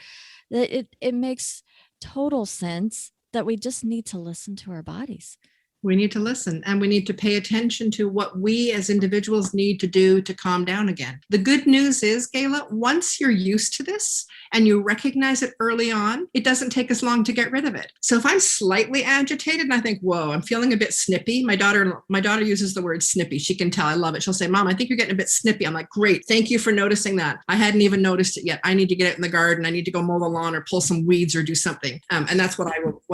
It makes total sense that we just need to listen to our bodies.
We need to listen, and we need to pay attention to what we as individuals need to do to calm down again. The good news is, Gayla, once you're used to this and you recognize it early on, it doesn't take as long to get rid of it. So if I'm slightly agitated and I think, whoa, I'm feeling a bit snippy. My daughter uses the word snippy. She can tell. I love it. She'll say, Mom, I think you're getting a bit snippy. I'm like, great. Thank you for noticing that. I hadn't even noticed it yet. I need to get it in the garden. I need to go mow the lawn or pull some weeds or do something. And that's what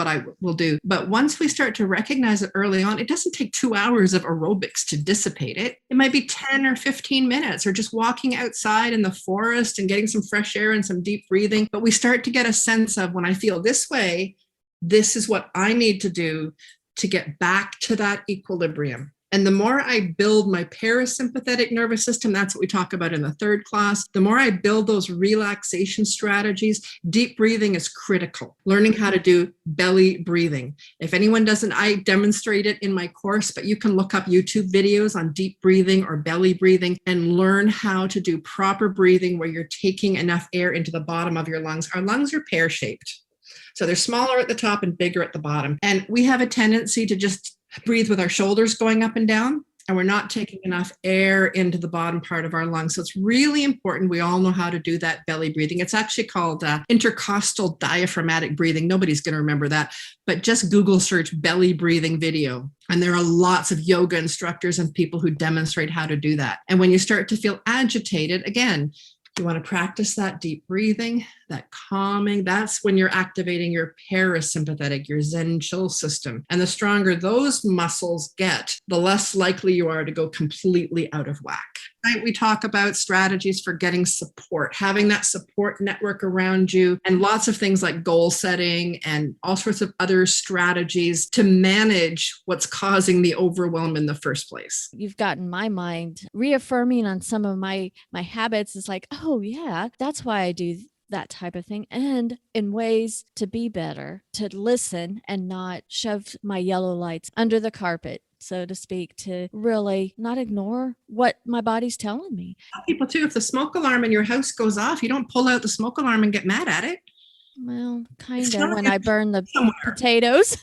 I will do. But once we start to recognize it early on, it doesn't take 2 hours of aerobics to dissipate it. It might be 10 or 15 minutes, or just walking outside in the forest and getting some fresh air and some deep breathing. But we start to get a sense of, when I feel this way, this is what I need to do to get back to that equilibrium. And the more I build my parasympathetic nervous system, that's what we talk about in the third class, the more I build those relaxation strategies. Deep breathing is critical. Learning how to do belly breathing. If anyone doesn't, I demonstrate it in my course, but you can look up YouTube videos on deep breathing or belly breathing and learn how to do proper breathing where you're taking enough air into the bottom of your lungs. Our lungs are pear-shaped. So they're smaller at the top and bigger at the bottom. And we have a tendency to just breathe with our shoulders going up and down, and we're not taking enough air into the bottom part of our lungs. So it's really important. We all know how to do that belly breathing. It's actually called intercostal diaphragmatic breathing. Nobody's going to remember that, but just Google search belly breathing video. And there are lots of yoga instructors and people who demonstrate how to do that. And when you start to feel agitated, again, you want to practice that deep breathing, that calming. That's when you're activating your parasympathetic, your Zen chill system. And the stronger those muscles get, the less likely you are to go completely out of whack. Right? We talk about strategies for getting support, having that support network around you, and lots of things like goal setting and all sorts of other strategies to manage what's causing the overwhelm in the first place.
You've gotten my mind reaffirming on some of my habits. It's like, oh yeah, that's why I do that type of thing. And in ways to be better, to listen and not shove my yellow lights under the carpet, so to speak, to really not ignore what my body's telling me.
People too, if the smoke alarm in your house goes off, you don't pull out the smoke alarm and get mad at it.
Well, kind of when I burn the potatoes.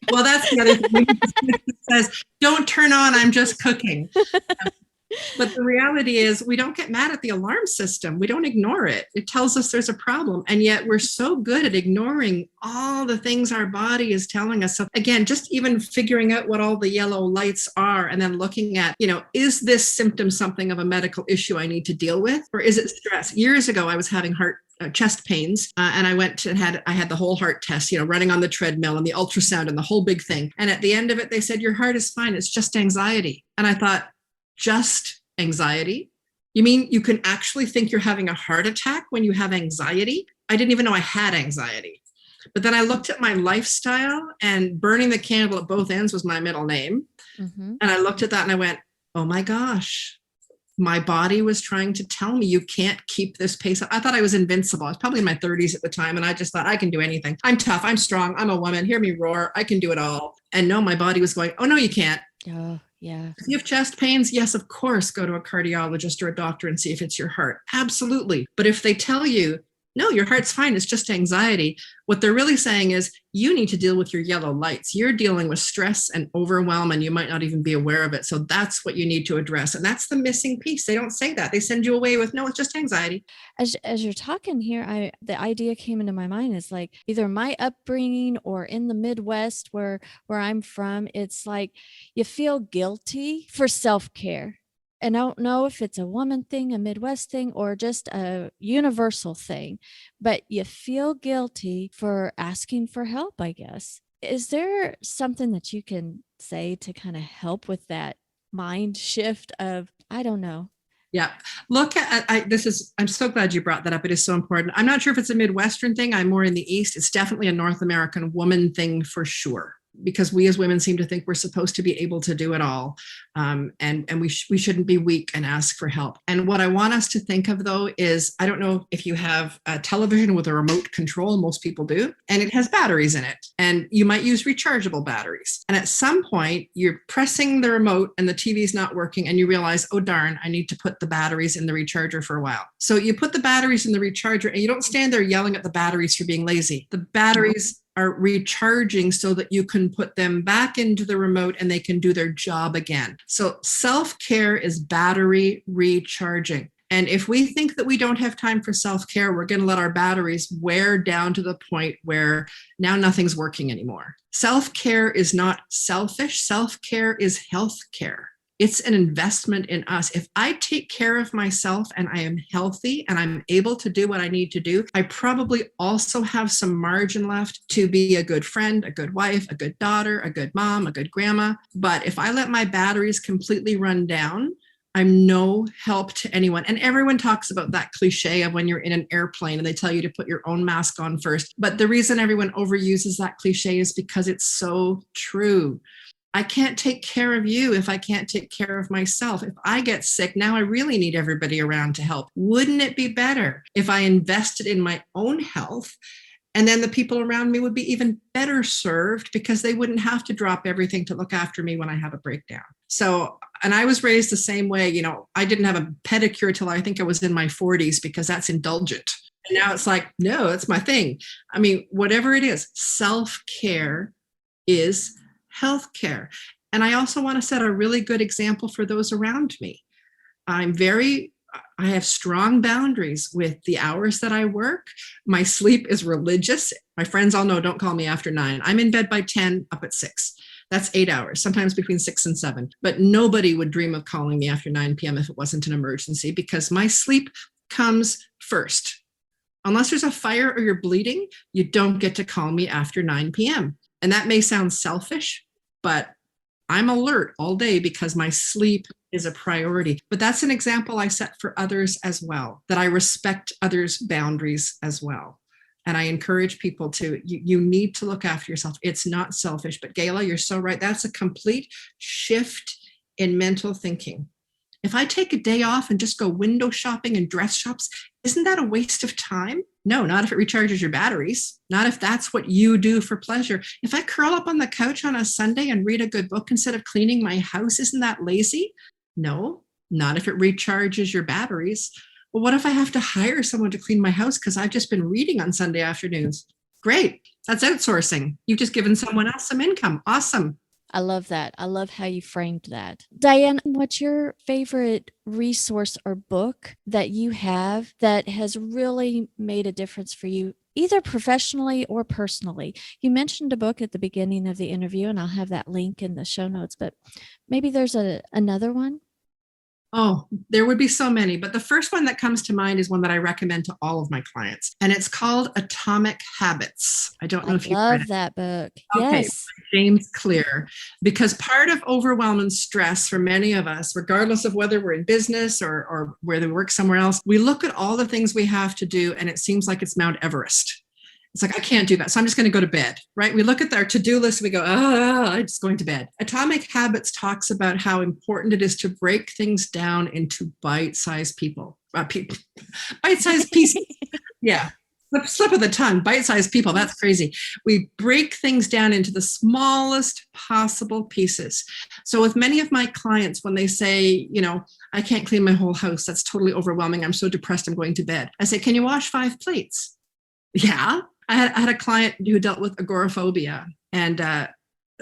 Well, that's the other thing. It says, don't turn on, I'm just cooking. But the reality is we don't get mad at the alarm system. We don't ignore it. It tells us there's a problem. And yet we're so good at ignoring all the things our body is telling us. So again, just even figuring out what all the yellow lights are and then looking at, is this symptom something of a medical issue I need to deal with? Or is it stress? Years ago, I was having chest pains. And I went and I had the whole heart test, running on the treadmill and the ultrasound and the whole big thing. And at the end of it, they said, your heart is fine. It's just anxiety. And I thought, just anxiety? You mean you can actually think you're having a heart attack when you have anxiety? I didn't even know I had anxiety. But then I looked at my lifestyle, and burning the candle at both ends was my middle name. Mm-hmm. And I looked at that and I went, oh my gosh, my body was trying to tell me you can't keep this pace up. I thought I was invincible. I was probably in my 30s at the time. And I just thought I can do anything. I'm tough. I'm strong. I'm a woman. Hear me roar. I can do it all. And no, my body was going, oh no, you can't.
Oh, yeah.
If you have chest pains, yes, of course, go to a cardiologist or a doctor and see if it's your heart. Absolutely. But if they tell you, no, your heart's fine, it's just anxiety, what they're really saying is you need to deal with your yellow lights. You're dealing with stress and overwhelm, and you might not even be aware of it. So that's what you need to address. And that's the missing piece. They don't say that. They send you away with, no, it's just anxiety.
As you're talking here, the idea came into my mind is like either my upbringing or in the Midwest where I'm from, it's like you feel guilty for self-care. And I don't know if it's a woman thing, a Midwest thing, or just a universal thing, but you feel guilty for asking for help, I guess. Is there something that you can say to kind of help with that mind shift of, I don't know?
Yeah. Look at, I'm so glad you brought that up. It is so important. I'm not sure if it's a Midwestern thing. I'm more in the East. It's definitely a North American woman thing for sure, because we as women seem to think we're supposed to be able to do it all. And we shouldn't be weak and ask for help. And what I want us to think of, though, is, I don't know if you have a television with a remote control, most people do, and it has batteries in it. And you might use rechargeable batteries. And at some point, you're pressing the remote and the TV's not working, and you realize, oh, darn, I need to put the batteries in the recharger for a while. So you put the batteries in the recharger, and you don't stand there yelling at the batteries for being lazy. The batteries are recharging so that you can put them back into the remote and they can do their job again. So self-care is battery recharging. And if we think that we don't have time for self-care, we're going to let our batteries wear down to the point where now nothing's working anymore. Self-care is not selfish. Self-care is healthcare. It's an investment in us. If I take care of myself and I am healthy and I'm able to do what I need to do, I probably also have some margin left to be a good friend, a good wife, a good daughter, a good mom, a good grandma. But if I let my batteries completely run down, I'm no help to anyone. And everyone talks about that cliche of when you're in an airplane and they tell you to put your own mask on first. But the reason everyone overuses that cliche is because it's so true. I can't take care of you if I can't take care of myself. If I get sick, now I really need everybody around to help. Wouldn't it be better if I invested in my own health? And then the people around me would be even better served because they wouldn't have to drop everything to look after me when I have a breakdown. So, and I was raised the same way. You know, I didn't have a pedicure till I think I was in my 40s because that's indulgent. And now it's like, no, that's my thing. I mean, whatever it is, self-care is healthcare. And I also want to set a really good example for those around me. I have strong boundaries with the hours that I work. My sleep is religious. My friends all know, don't call me after 9. I'm in bed by 10, up at 6. That's 8 hours, sometimes between 6 and 7. But nobody would dream of calling me after 9 p.m. if it wasn't an emergency, because my sleep comes first. Unless there's a fire or you're bleeding, you don't get to call me after 9 p.m. And that may sound selfish, but I'm alert all day because my sleep is a priority. But that's an example I set for others as well, that I respect others' boundaries as well. And I encourage people to, you need to look after yourself. It's not selfish. But Gayla, you're so right. That's a complete shift in mental thinking. If I take a day off and just go window shopping and dress shops, isn't that a waste of time? No, not if it recharges your batteries, not if that's what you do for pleasure. If I curl up on the couch on a Sunday and read a good book instead of cleaning my house, isn't that lazy? No, not if it recharges your batteries. Well, what if I have to hire someone to clean my house because I've just been reading on Sunday afternoons? Great, that's outsourcing. You've just given someone else some income. Awesome.
I love that. I love how you framed that. Diane, what's your favorite resource or book that you have that has really made a difference for you, either professionally or personally? You mentioned a book at the beginning of the interview, and I'll have that link in the show notes, but maybe there's another one?
Oh, there would be so many, but the first one that comes to mind is one that I recommend to all of my clients, and it's called Atomic Habits. I don't know if you've read it.
I love that book.
Okay,
Yes.
James Clear, because part of overwhelm and stress for many of us, regardless of whether we're in business or whether we work somewhere else, we look at all the things we have to do, and it seems like it's Mount Everest. It's like, I can't do that, so I'm just going to go to bed, right? We look at our to-do list, and we go, I'm just going to bed. Atomic Habits talks about how important it is to break things down into bite-sized bite-sized pieces. Yeah, slip of the tongue, bite-sized people, that's crazy. We break things down into the smallest possible pieces. So with many of my clients, when they say, I can't clean my whole house, that's totally overwhelming, I'm so depressed, I'm going to bed. I say, can you wash 5 plates? Yeah. I had a client who dealt with agoraphobia, and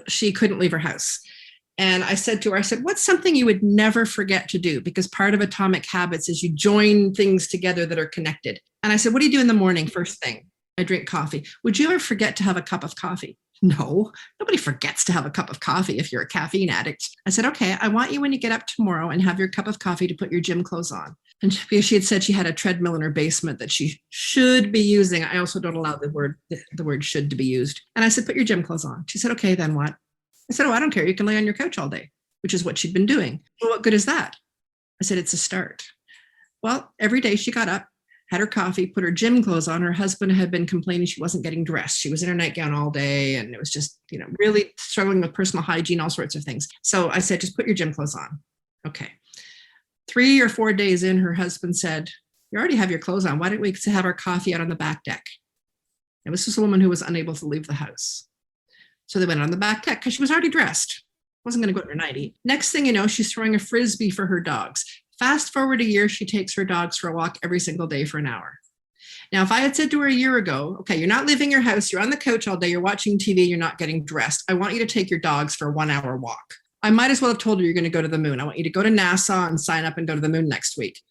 she couldn't leave her house. And I said to her, what's something you would never forget to do? Because part of Atomic Habits is you join things together that are connected. And I said, what do you do in the morning? First thing, I drink coffee. Would you ever forget to have a cup of coffee? No, nobody forgets to have a cup of coffee if you're a caffeine addict. I said, okay, I want you when you get up tomorrow and have your cup of coffee to put your gym clothes on. And she had said she had a treadmill in her basement that she should be using. I also don't allow the word should to be used. And I said, put your gym clothes on. She said, okay, then what? I said, I don't care. You can lay on your couch all day, which is what she'd been doing. Well, what good is that? I said, it's a start. Well, every day she got up, had her coffee, put her gym clothes on. Her husband had been complaining she wasn't getting dressed. She was in her nightgown all day, and it was just, really struggling with personal hygiene, all sorts of things. So I said, just put your gym clothes on. Okay. 3 or 4 days in, her husband said, you already have your clothes on. Why don't we have our coffee out on the back deck? And this was a woman who was unable to leave the house. So they went on the back deck because she was already dressed. Wasn't going to go in her nightie. Next thing you know, she's throwing a Frisbee for her dogs. Fast forward a year, she takes her dogs for a walk every single day for an hour. Now, if I had said to her a year ago, okay, you're not leaving your house, you're on the couch all day, you're watching TV, you're not getting dressed. I want you to take your dogs for a 1-hour walk. I might as well have told her you're going to go to the moon. I want you to go to NASA and sign up and go to the moon next week.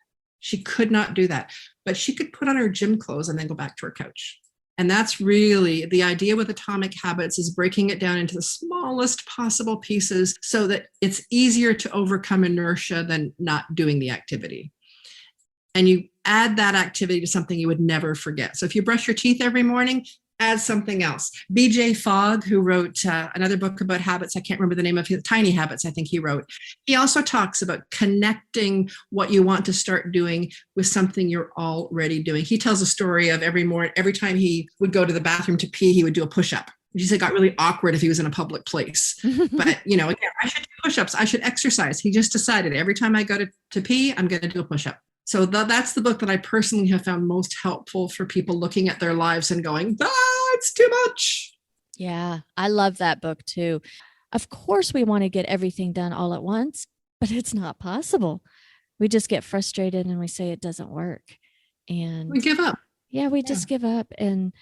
She could not do that, but she could put on her gym clothes and then go back to her couch. And that's really the idea with Atomic Habits, is breaking it down into the smallest possible pieces so that it's easier to overcome inertia than not doing the activity. And you add that activity to something you would never forget. So if you brush your teeth every morning, add something else. BJ Fogg, who wrote another book about habits, I can't remember the name of it, Tiny Habits, I think he wrote. He also talks about connecting what you want to start doing with something you're already doing. He tells a story of every time he would go to the bathroom to pee, he would do a push-up. He said it got really awkward if he was in a public place. But, again, I should do push-ups. I should exercise. He just decided every time I go to pee, I'm going to do a push-up. So that's the book that I personally have found most helpful for people looking at their lives and going, it's too much.
Yeah, I love that book too. Of course, we want to get everything done all at once, but it's not possible. We just get frustrated and we say it doesn't work. And
we give up.
Yeah, we just give up and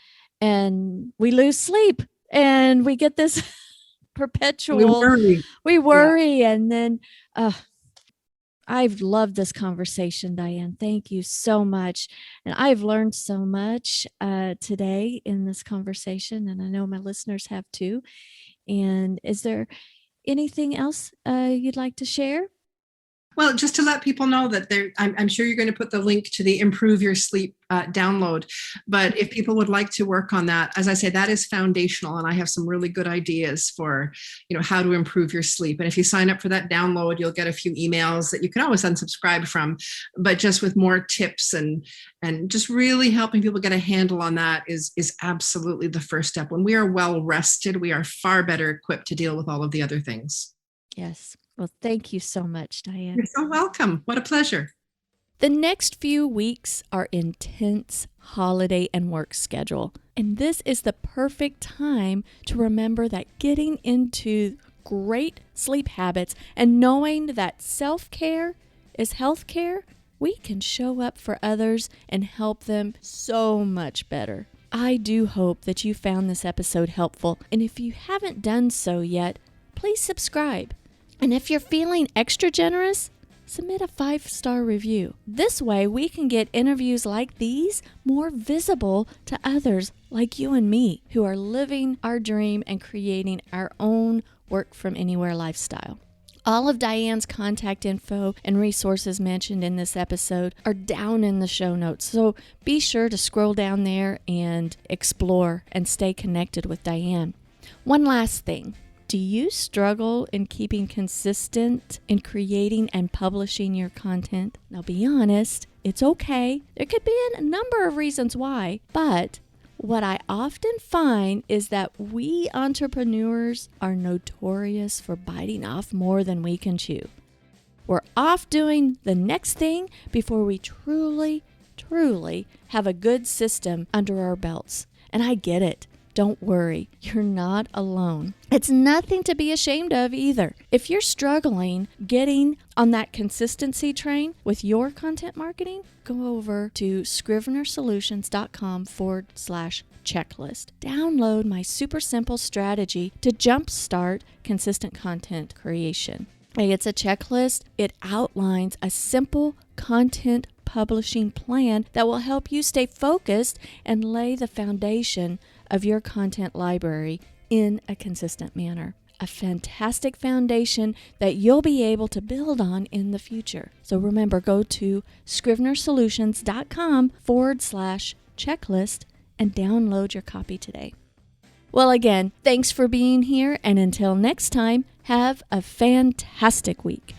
we lose sleep and we get this perpetual, we worry. Yeah. And then, I've loved this conversation, Diane. Thank you so much. And I've learned so much today in this conversation, and I know my listeners have too. And is there anything else you'd like to share?
Well, just to let people know that I'm sure you're going to put the link to the Improve Your Sleep download. But if people would like to work on that, as I say, that is foundational. And I have some really good ideas for, how to improve your sleep. And if you sign up for that download, you'll get a few emails that you can always unsubscribe from, but just with more tips and just really helping people get a handle on that is absolutely the first step. When we are well rested, we are far better equipped to deal with all of the other things.
Yes. Well, thank you so much, Diane.
You're so welcome. What a pleasure.
The next few weeks are intense holiday and work schedule. And this is the perfect time to remember that getting into great sleep habits and knowing that self-care is healthcare, we can show up for others and help them so much better. I do hope that you found this episode helpful. And if you haven't done so yet, please subscribe. And if you're feeling extra generous, submit a 5-star review. This way we can get interviews like these more visible to others like you and me who are living our dream and creating our own work from anywhere lifestyle. All of Diane's contact info and resources mentioned in this episode are down in the show notes. So be sure to scroll down there and explore and stay connected with Diane. One last thing. Do you struggle in keeping consistent in creating and publishing your content? Now, be honest, it's okay. There could be a number of reasons why, but what I often find is that we entrepreneurs are notorious for biting off more than we can chew. We're off doing the next thing before we truly have a good system under our belts. And I get it. Don't worry, you're not alone. It's nothing to be ashamed of either. If you're struggling getting on that consistency train with your content marketing, go over to scrivenersolutions.com/checklist. Download my super simple strategy to jumpstart consistent content creation. It's a checklist. It outlines a simple content publishing plan that will help you stay focused and lay the foundation of your content library in a consistent manner. A fantastic foundation that you'll be able to build on in the future. So remember, go to scrivenersolutions.com/checklist and download your copy today. Well, again, thanks for being here. And until next time, have a fantastic week.